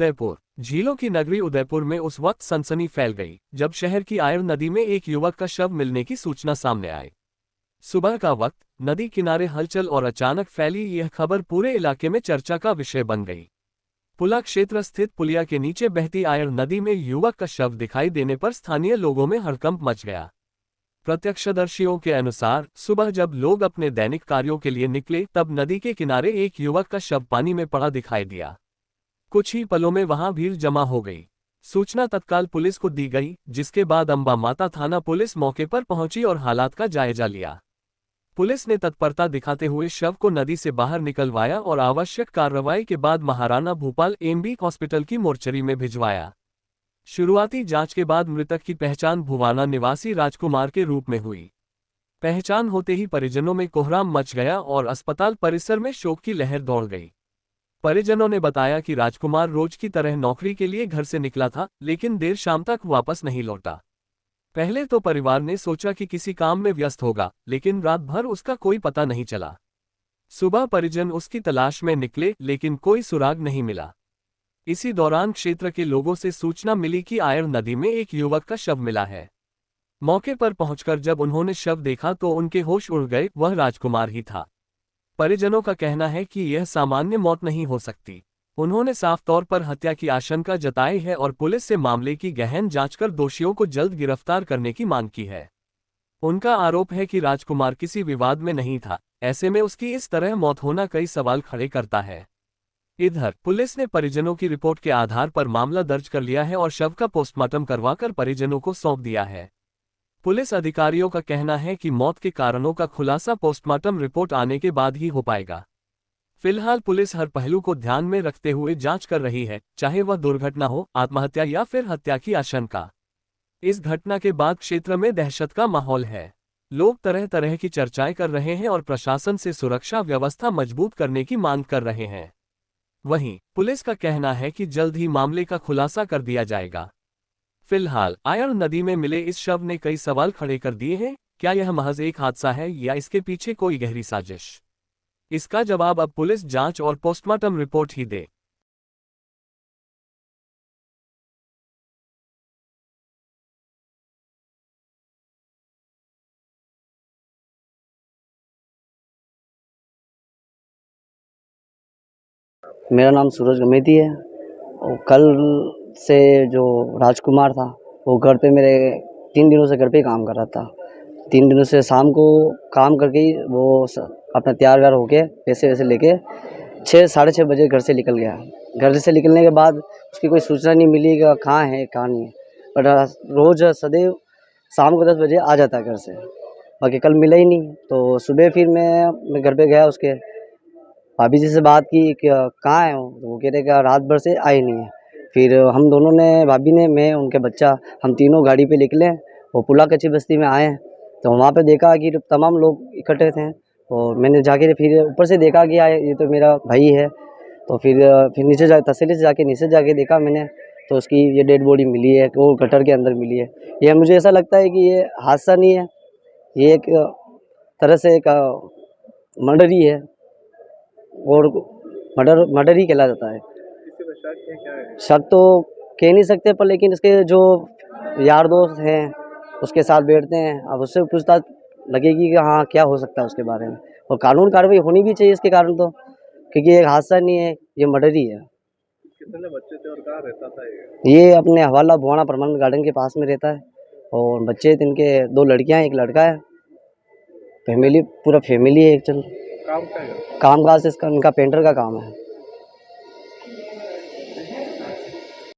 उदयपुर। झीलों की नगरी उदयपुर में उस वक्त सनसनी फैल गई जब शहर की आयर नदी में एक युवक का शव मिलने की सूचना सामने आई। सुबह का वक्त, नदी किनारे हलचल और अचानक फैली यह खबर पूरे इलाके में चर्चा का विषय बन गई। पुला क्षेत्र स्थित पुलिया के नीचे बहती आयर नदी में युवक का शव दिखाई देने पर स्थानीय लोगों में हड़कंप मच गया। प्रत्यक्षदर्शियों के अनुसार सुबह जब लोग अपने दैनिक कार्यों के लिए निकले तब नदी के किनारे एक युवक का शव पानी में पड़ा दिखाई दिया। कुछ ही पलों में वहां भीड़ जमा हो गई। सूचना तत्काल पुलिस को दी गई, जिसके बाद अंबा माता थाना पुलिस मौके पर पहुंची और हालात का जायजा लिया। पुलिस ने तत्परता दिखाते हुए शव को नदी से बाहर निकलवाया और आवश्यक कार्रवाई के बाद महाराणा भूपाल एमबी हॉस्पिटल की मोर्चरी में भिजवाया। शुरुआती जांच के बाद मृतक की पहचान भुवाना निवासी राजकुमार के रूप में हुई। पहचान होते ही परिजनों में कोहराम मच गया और अस्पताल परिसर में शोक की लहर दौड़ गई। परिजनों ने बताया कि राजकुमार रोज की तरह नौकरी के लिए घर से निकला था, लेकिन देर शाम तक वापस नहीं लौटा। पहले तो परिवार ने सोचा कि किसी काम में व्यस्त होगा, लेकिन रात भर उसका कोई पता नहीं चला। सुबह परिजन उसकी तलाश में निकले, लेकिन कोई सुराग नहीं मिला। इसी दौरान क्षेत्र के लोगों से सूचना मिली कि आयर नदी में एक युवक का शव मिला है। मौके पर पहुंचकर जब उन्होंने शव देखा तो उनके होश उड़ गए, वह राजकुमार ही था। परिजनों का कहना है कि यह सामान्य मौत नहीं हो सकती। उन्होंने साफ तौर पर हत्या की आशंका जताई है और पुलिस से मामले की गहन जांच कर दोषियों को जल्द गिरफ्तार करने की मांग की है। उनका आरोप है कि राजकुमार किसी विवाद में नहीं था, ऐसे में उसकी इस तरह मौत होना कई सवाल खड़े करता है। इधर पुलिस ने परिजनों की रिपोर्ट के आधार पर मामला दर्ज कर लिया है और शव का पोस्टमार्टम करवाकर परिजनों को सौंप दिया है। पुलिस अधिकारियों का कहना है कि मौत के कारणों का खुलासा पोस्टमार्टम रिपोर्ट आने के बाद ही हो पाएगा। फिलहाल पुलिस हर पहलू को ध्यान में रखते हुए जांच कर रही है, चाहे वह दुर्घटना हो, आत्महत्या या फिर हत्या की आशंका। इस घटना के बाद क्षेत्र में दहशत का माहौल है। लोग तरह तरह की चर्चाएं कर रहे हैं और प्रशासन से सुरक्षा व्यवस्था मजबूत करने की मांग कर रहे हैं। वहीं पुलिस का कहना है कि जल्द ही मामले का खुलासा कर दिया जाएगा। फिलहाल आयर नदी में मिले इस शव ने कई सवाल खड़े कर दिए हैं। क्या यह महज एक हादसा है या इसके पीछे कोई गहरी साजिश? इसका जवाब अब पुलिस जांच और पोस्टमार्टम रिपोर्ट ही दे। मेरा नाम सूरज गमेती है और कल से जो राजकुमार था वो घर पे मेरे 3 दिनों से घर पे ही काम कर रहा था। 3 दिनों से शाम को काम करके ही वो अपना तैयार व्यार होके पैसे वैसे लेके 6 साढ़े 6 बजे घर से निकल गया। घर से निकलने के बाद उसकी कोई सूचना नहीं मिली कि कहाँ है कहाँ नहीं है, बट रोज़ सदैव शाम को 10 बजे आ जाता है घर से। बाकी कल मिला ही नहीं, तो सुबह फिर मैं घर पे गया, उसके भाभी जी से बात की कि कहाँ है वो, तो वो कह रहे कि रात भर से आए नहीं है। फिर हम दोनों ने, भाभी ने, मैं, उनके बच्चा, हम तीनों गाड़ी पे निकले और पुला कच्ची बस्ती में आए। तो वहाँ पे देखा कि तमाम लोग इकट्ठे थे और मैंने जाके फिर ऊपर से देखा कि ये तो मेरा भाई है। तो फिर नीचे जा तसल्ली से नीचे जाके देखा मैंने, तो उसकी ये डेड बॉडी मिली है, वो गटर के अंदर मिली है। ये मुझे ऐसा लगता है कि ये हादसा नहीं है, ये एक तरह से एक मर्डर ही है और मर्डर ही कहला जाता है। शक तो कह नहीं सकते, पर लेकिन इसके जो यार दोस्त हैं उसके साथ बैठते हैं, अब उससे पूछताछ लगेगी कि हाँ क्या हो सकता है उसके बारे में, और कानून कार्रवाई होनी भी चाहिए इसके कारण, तो क्योंकि ये हादसा नहीं है, ये मर्डर ही है। कितने बच्चे थे और कहाँ रहता था ये अपने हवाला भुवाना परमानेंट गार्डन के पास में रहता है और बच्चे इनके 2 लड़कियां हैं, 1 लड़का है। फैमिली, पूरा फैमिली है। चल काम क्या है? काम काज इसका, इनका पेंटर का काम है।